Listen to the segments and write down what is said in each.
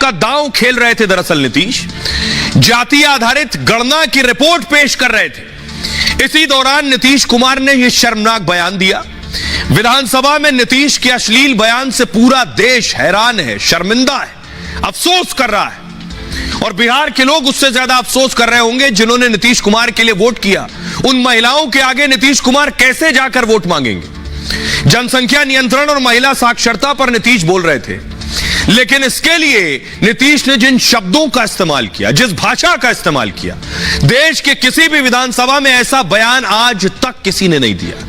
का दांव खेल रहे थे। दरअसल नीतीश जातीय आधारित गणना की रिपोर्ट पेश कर रहे थे। इसी दौरान नीतीश कुमार ने यह शर्मनाक बयान दिया। विधानसभा में नीतीश के अश्लील बयान से पूरा देश हैरान है, शर्मिंदा है, अफसोस कर रहा है। और बिहार के लोग उससे ज्यादा अफसोस कर रहे होंगे जिन्होंने नीतीश कुमार के लिए वोट किया। उन महिलाओं के आगे नीतीश कुमार कैसे जाकर वोट मांगेंगे? जनसंख्या नियंत्रण और महिला साक्षरता पर नीतीश बोल रहे थे, लेकिन इसके लिए नीतीश ने जिन शब्दों का इस्तेमाल किया, जिस भाषा का इस्तेमाल किया, देश के किसी भी विधानसभा में ऐसा बयान आज तक किसी ने नहीं दिया।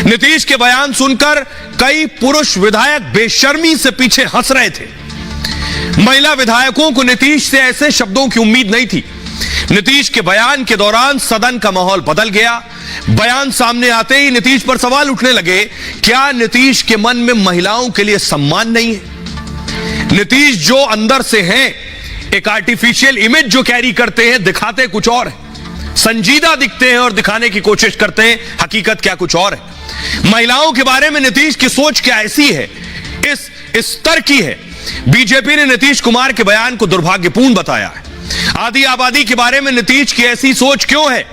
नीतीश के बयान सुनकर कई पुरुष विधायक बेशर्मी से पीछे हंस रहे थे। महिला विधायकों को नीतीश से ऐसे शब्दों की उम्मीद नहीं थी। नीतीश के बयान के दौरान सदन का माहौल बदल गया। बयान सामने आते ही नीतीश पर सवाल उठने लगे, क्या नीतीश के मन में महिलाओं के लिए सम्मान नहीं है? नीतीश जो अंदर से हैं, एक आर्टिफिशियल इमेज जो कैरी करते हैं, दिखाते कुछ और है। संजीदा दिखते हैं और दिखाने की कोशिश करते हैं, हकीकत क्या कुछ और है। महिलाओं के बारे में नीतीश की सोच क्या ऐसी है, इस स्तर की है। बीजेपी ने नीतीश कुमार के बयान को दुर्भाग्यपूर्ण बताया है। आधी आबादी के बारे में नीतीश की ऐसी सोच क्यों है?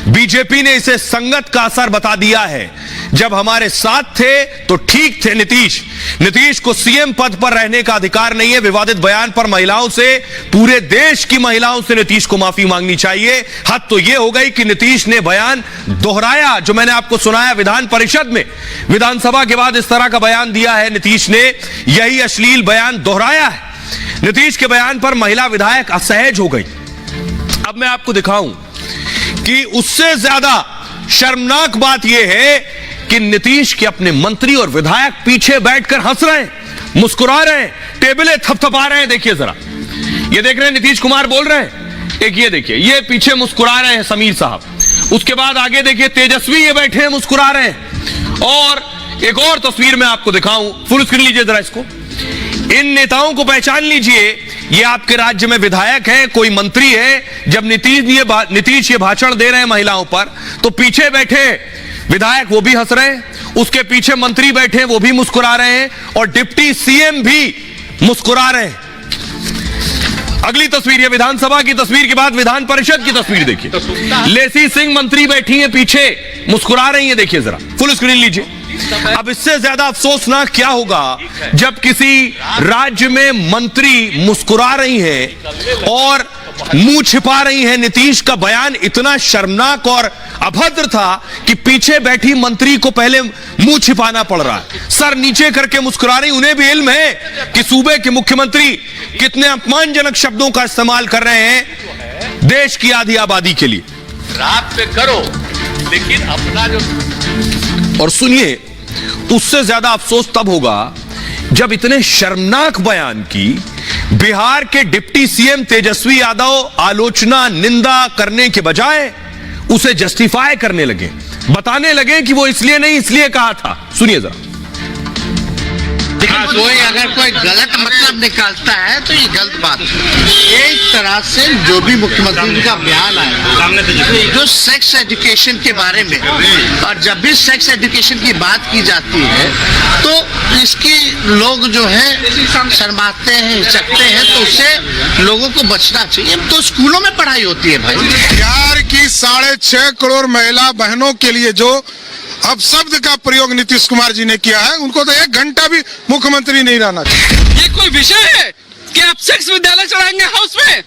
बीजेपी ने इसे संगत का असर बता दिया है। जब हमारे साथ थे तो ठीक थे नीतीश को सीएम पद पर रहने का अधिकार नहीं है। विवादित बयान पर महिलाओं से, पूरे देश की महिलाओं से नीतीश को माफी मांगनी चाहिए। हद तो यह हो गई कि नीतीश ने बयान दोहराया जो मैंने आपको सुनाया विधान परिषद में। विधानसभा के बाद इस तरह का बयान दिया है नीतीश ने, यही अश्लील बयान दोहराया है। नीतीश के बयान पर महिला विधायक असहज हो गई। अब मैं आपको दिखाऊं कि उससे ज्यादा शर्मनाक बात यह है कि नीतीश के अपने मंत्री और विधायक पीछे बैठकर हंस रहे हैं, मुस्कुरा रहे हैं, टेबलें थपथपा रहे हैं। देखिए जरा, ये देख रहे हैं नीतीश कुमार बोल रहे हैं, एक ये देखिए, ये पीछे मुस्कुरा रहे हैं समीर साहब। उसके बाद आगे देखिए तेजस्वी ये बैठे हैं, मुस्कुरा रहे हैं। और एक और तस्वीर मैं आपको दिखाऊं, फुल स्क्रीन लीजिए जरा इसको। इन नेताओं को पहचान लीजिए, ये आपके राज्य में विधायक हैं, कोई मंत्री है। जब नीतीश ये भाषण दे रहे हैं महिलाओं पर, तो पीछे बैठे विधायक वो भी हंस रहे हैं, उसके पीछे मंत्री बैठे वो भी मुस्कुरा रहे हैं, और डिप्टी सीएम भी मुस्कुरा रहे हैं। अगली तस्वीर, ये विधानसभा की तस्वीर के बाद विधान परिषद की तस्वीर देखिए। लेसी सिंह मंत्री बैठी है पीछे, मुस्कुरा रही है। देखिए जरा, फुल स्क्रीन लीजिए। अब इससे ज्यादा अफसोसनाक क्या होगा जब किसी राज्य में मंत्री मुस्कुरा रही हैं और मुंह छिपा रही हैं। नीतीश का बयान इतना शर्मनाक और अभद्र था कि पीछे बैठी मंत्री को पहले मुंह छिपाना पड़ रहा है, सर नीचे करके मुस्कुरा रही। उन्हें भी इल्म है कि सूबे के मुख्यमंत्री कितने अपमानजनक शब्दों का इस्तेमाल कर रहे हैं देश की आधी आबादी के लिए। रात पे करो, लेकिन अपना जो, और सुनिए, उससे ज्यादा अफसोस तब होगा जब इतने शर्मनाक बयान की बिहार के डिप्टी सीएम तेजस्वी यादव आलोचना, निंदा करने के बजाय उसे जस्टिफाई करने लगे, बताने लगे कि वो इसलिए नहीं इसलिए कहा था। सुनिए जरा। कोई अगर कोई गलत मतलब निकालता है तो ये गलत बात है। एक तरह से जो भी मुख्यमंत्री का बयान आया जो सेक्स एजुकेशन के बारे में, और जब भी सेक्स एजुकेशन की बात की जाती है तो इसकी लोग जो है शर्माते हैं, हिचकते हैं, तो उससे लोगों को बचना चाहिए। तो स्कूलों में पढ़ाई होती है भाई। बिहार की 6.5 करोड़ महिला बहनों के लिए जो अब शब्द का प्रयोग नीतीश कुमार जी ने किया है, उनको तो 1 घंटा भी मुख्यमंत्री नहीं रहना चाहिए। ये कोई विषय है कि आप सेक्स विद्यालय चढ़ाएंगे हाउस में?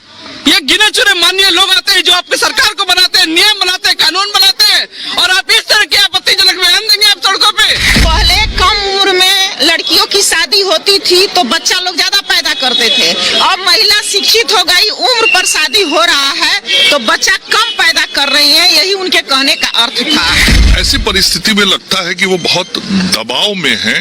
ये गिने चुने माननीय लोग आते हैं जो आपकी सरकार को बनाते हैं, नियम बनाते हैं, कानून बनाते हैं, और आप इस तरह के आपत्तिजनक बयान देंगे आप सड़कों पे। पहले कम उम्र में लड़कियों की शादी होती थी तो बच्चा लोग ज्यादा पैदा करते थे। अब महिला शिक्षित हो गई, उम्र पर शादी हो रहा है तो बच्चा कम पैदा कर रही है, यही उनके कहने का अर्थ था। ऐसी परिस्थिति में लगता है कि वो बहुत दबाव में हैं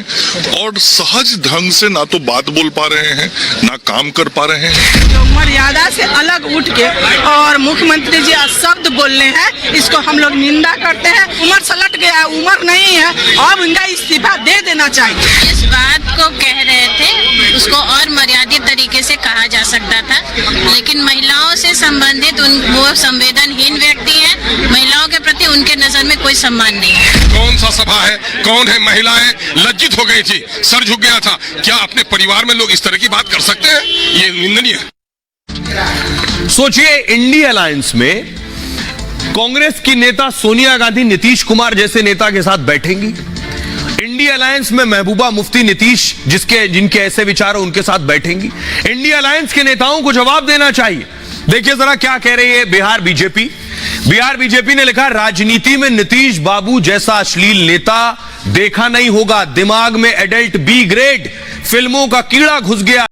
और सहज ढंग से ना तो बात बोल पा रहे हैं, ना काम कर पा रहे हैं। मर्यादा से अलग उठ के और मुख्यमंत्री जी शब्द बोल रहे हैं, इसको हम लोग निंदा करते हैं। उम्र सलट गया, उम्र नहीं है, अब इनका इस्तीफा दे देना चाहिए। इस बात को कह रहे थे उसको और मर्यादित तरीके से कहा जा सकता था, लेकिन महिलाओं से संबंधित वो संवेदनहीन व्यक्ति हैं, महिलाओं के प्रति उनके नजर में कोई सम्मान नहीं है। कौन सा सभा है, कौन है? महिलाएं लज्जित हो गई थी, सर झुक गया था। क्या अपने परिवार में लोग इस तरह की बात कर सकते हैं? ये निंदनीय है। सोचिए, इंडी अलायंस में कांग्रेस की नेता सोनिया गांधी नीतीश कुमार जैसे नेता के साथ बैठेंगी। इंडी अलायंस में महबूबा मुफ्ती नीतीश जिनके ऐसे विचार हो उनके साथ बैठेंगी। इंडी अलायंस के नेताओं को जवाब देना चाहिए। देखिए जरा क्या कह रही है बिहार बीजेपी। बिहार बीजेपी ने लिखा, राजनीति में नीतीश बाबू जैसा अश्लील नेता देखा नहीं होगा। दिमाग में एडल्ट बी ग्रेड फिल्मों का कीड़ा घुस गया।